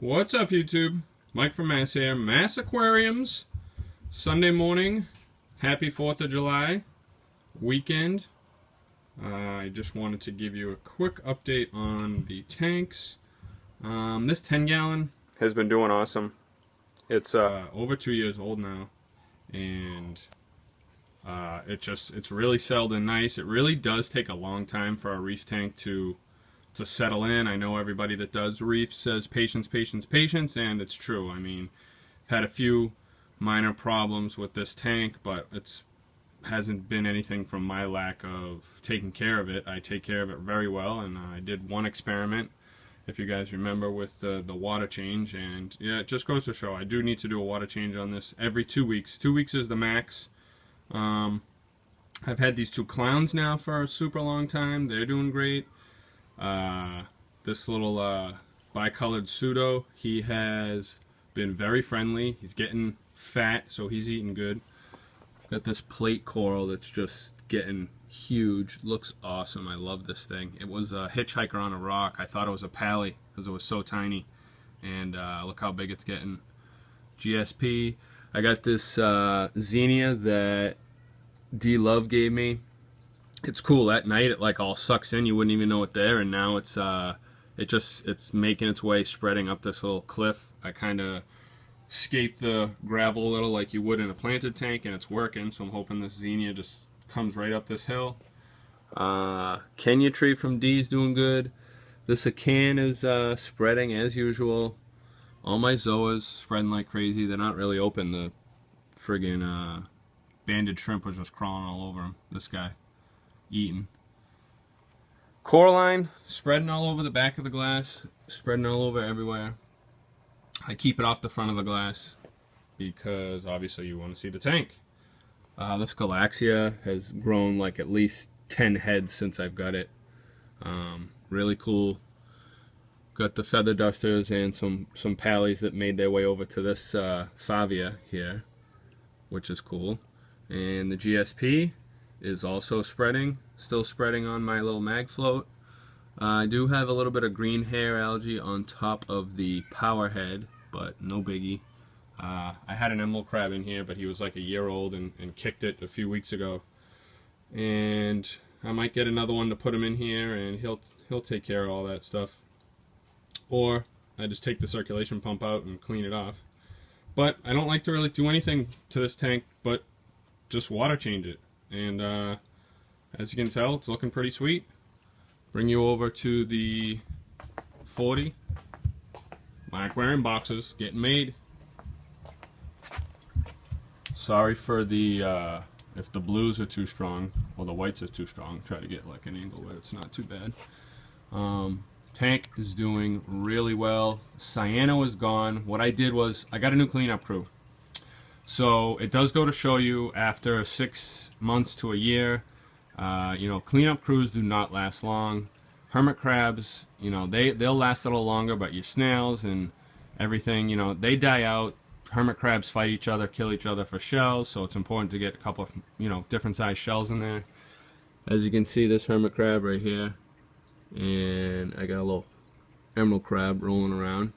What's up, YouTube? Mike from Mass here. Mass Aquariums. Sunday morning. Happy 4th of July weekend. I just wanted to give you a quick update on the tanks. This 10-gallon has been doing awesome. It's over 2 years old now, and it's really settled in nice. It really does take a long time for a reef tank to settle in. I know everybody that does reefs says patience, patience, patience, and it's true. I mean, I've had a few minor problems with this tank, but it hasn't been anything from my lack of taking care of it. I take care of it very well, and I did one experiment, if you guys remember, with the water change, and yeah, it just goes to show I do need to do a water change on this every 2 weeks. 2 weeks is the max. I've had these two clowns now for a super long time. They're doing great. This little bicolored pseudo, he has been very friendly. He's getting fat, so he's eating good. Got this plate coral that's just getting huge. Looks awesome. I love this thing. It was a hitchhiker on a rock. I thought it was a pally because it was so tiny, and look how big it's getting. GSP. I got this Xenia that D Love gave me. It's cool. At night it like all sucks in, you wouldn't even know it there, and now it's it's making its way, spreading up this little cliff. I kind of scaped the gravel a little like you would in a planted tank, and it's working, so I'm hoping this Xenia just comes right up this hill. Kenya tree from D is doing good. This Acan is spreading as usual. All my Zoas spreading like crazy. They're not really open. The friggin' banded shrimp was just crawling all over them. This guy eating. Coraline spreading all over the back of the glass, spreading all over everywhere. I keep it off the front of the glass because obviously you want to see the tank. This Galaxia has grown like at least 10 heads since I've got it. Really cool. Got the feather dusters and some pallies that made their way over to this Favia here, which is cool. And the GSP is also spreading, still spreading on my little mag float. I do have a little bit of green hair algae on top of the power head, but no biggie. I had an emerald crab in here, but he was like a year old and kicked it a few weeks ago. And I might get another one to put him in here, and he'll take care of all that stuff. Or I just take the circulation pump out and clean it off. But I don't like to really do anything to this tank but just water change it. And as you can tell, it's looking pretty sweet. Bring you over to the 40. My aquarium boxes getting made. Sorry for the if the blues are too strong or the whites are too strong. Try to get like an angle where it's not too bad. Tank is doing really well. Cyano is gone. What I did was I got a new cleanup crew. So it does go to show you, after 6 months to a year, you know, cleanup crews do not last long. Hermit crabs, you know, they'll last a little longer, but your snails and everything, you know, they die out. Hermit crabs fight each other, kill each other for shells, so it's important to get a couple of, you know, different size shells in there. As you can see, this hermit crab right here, and I got a little emerald crab rolling around.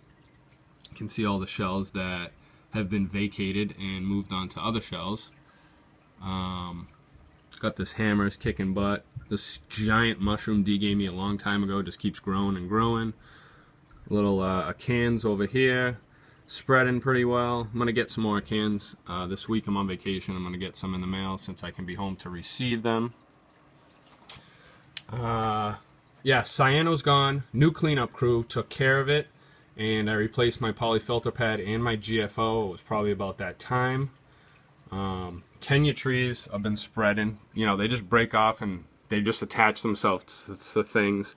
You can see all the shells that have been vacated and moved on to other shells. Got this hammers kicking butt. This giant mushroom D gave me a long time ago, just keeps growing and growing. Little Acans over here, spreading pretty well. I'm gonna get some more Acans this week. I'm on vacation. I'm gonna get some in the mail since I can be home to receive them. Yeah, Cyano's gone. New cleanup crew took care of it, and I replaced my polyfilter pad and my GFO. It was probably about that time. Kenya trees have been spreading. You know, they just break off and they just attach themselves to things.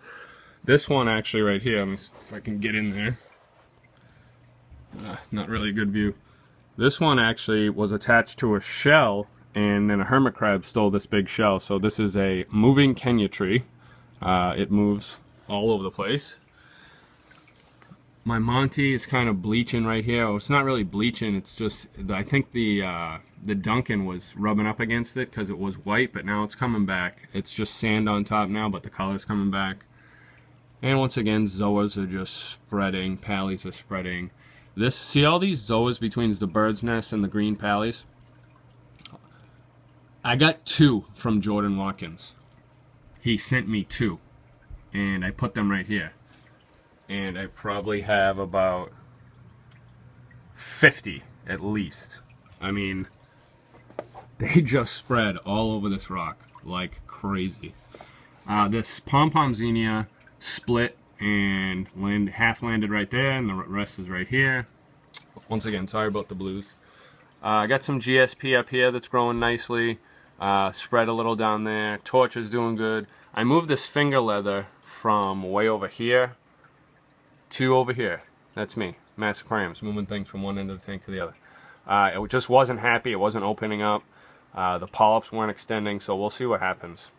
This one actually right here, let me see if I can get in there. Not really a good view. This one actually was attached to a shell, and then a hermit crab stole this big shell. So this is a moving Kenya tree. It moves all over the place. My Monty is kind of bleaching right here. Oh, it's not really bleaching, it's just, I think the Duncan was rubbing up against it because it was white, but now it's coming back. It's just sand on top now, but the color's coming back. And once again, zoas are just spreading, pallies are spreading. This, see all these zoas between the bird's nest and the green pallies? I got 2 from Jordan Watkins. He sent me 2, and I put them right here. And I probably have about 50 at least. I mean, they just spread all over this rock like crazy. This pom-pom zinnia split and half landed right there, and the rest is right here. Once again, sorry about the blues. I got some GSP up here that's growing nicely. Spread a little down there. Torch is doing good. I moved this finger leather from way over here to over here. That's me, Mass Aquariums, moving things from one end of the tank to the other. It just wasn't happy. It wasn't opening up. The polyps weren't extending, so we'll see what happens.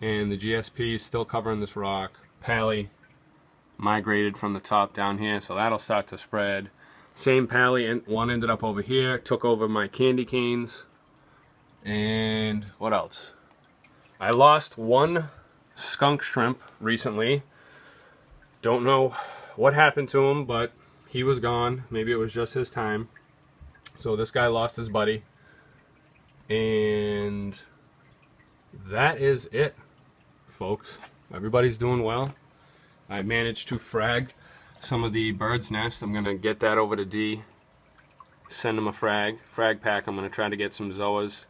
And the GSP is still covering this rock. Pally migrated from the top down here, so that'll start to spread. Same pally, and one ended up over here, took over my candy canes. And what else? I lost 1 skunk shrimp recently. Don't know what happened to him, but he was gone. Maybe it was just his time. So this guy lost his buddy. And that is it, folks. Everybody's doing well. I managed to frag some of the bird's nest. I'm gonna get that over to D, send him a frag pack. I'm gonna try to get some zoas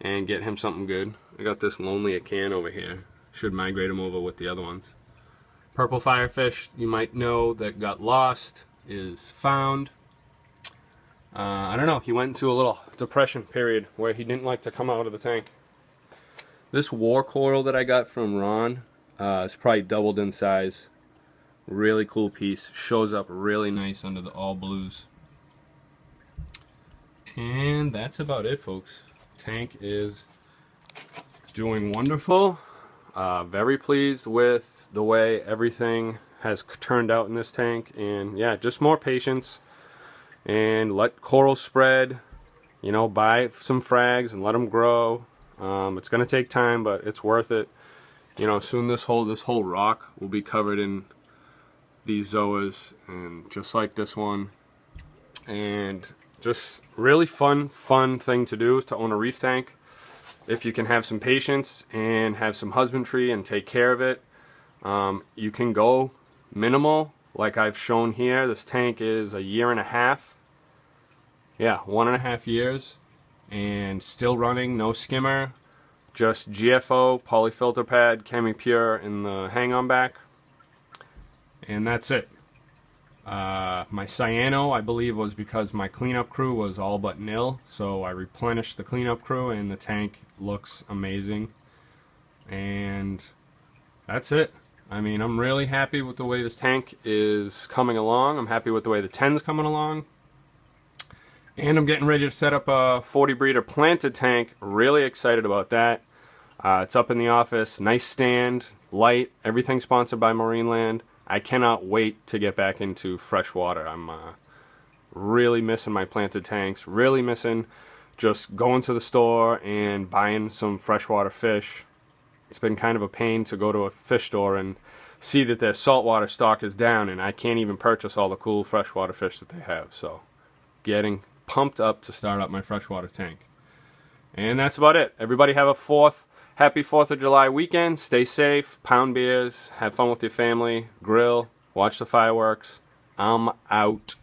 and get him something good. I got this lonely can over here. Should migrate him over with the other ones. Purple firefish, you might know, that got lost, is found. I don't know, he went into a little depression period where he didn't like to come out of the tank. This war coral that I got from Ron, it's probably doubled in size. Really cool piece. Shows up really nice under the all blues. And that's about it, folks. Tank is doing wonderful. Very pleased with the way everything has turned out in this tank. And yeah, just more patience and let coral spread. You know, buy some frags and let them grow. It's gonna take time, but it's worth it. You know, soon this whole rock will be covered in these zoas, and just like this one. And just really fun thing to do is to own a reef tank. If you can have some patience and have some husbandry and take care of it, you can go minimal like I've shown here. This tank is 1.5 years. Yeah, 1.5 years, and still running, no skimmer, just GFO, polyfilter pad, ChemiPure in the hang-on back, and that's it. My cyano, I believe, was because my cleanup crew was all but nil, so I replenished the cleanup crew, and the tank looks amazing. And that's it. I mean, I'm really happy with the way this tank is coming along. I'm happy with the way the 10's coming along. And I'm getting ready to set up a 40 breeder planted tank. Really excited about that. It's up in the office. Nice stand, light, everything sponsored by Marineland. I cannot wait to get back into fresh water. I'm really missing my planted tanks. Really missing just going to the store and buying some freshwater fish. It's been kind of a pain to go to a fish store and see that their saltwater stock is down, and I can't even purchase all the cool freshwater fish that they have. So getting pumped up to start up my freshwater tank. And that's about it. Everybody have a happy 4th of July weekend. Stay safe, pound beers, have fun with your family, grill, watch the fireworks. I'm out.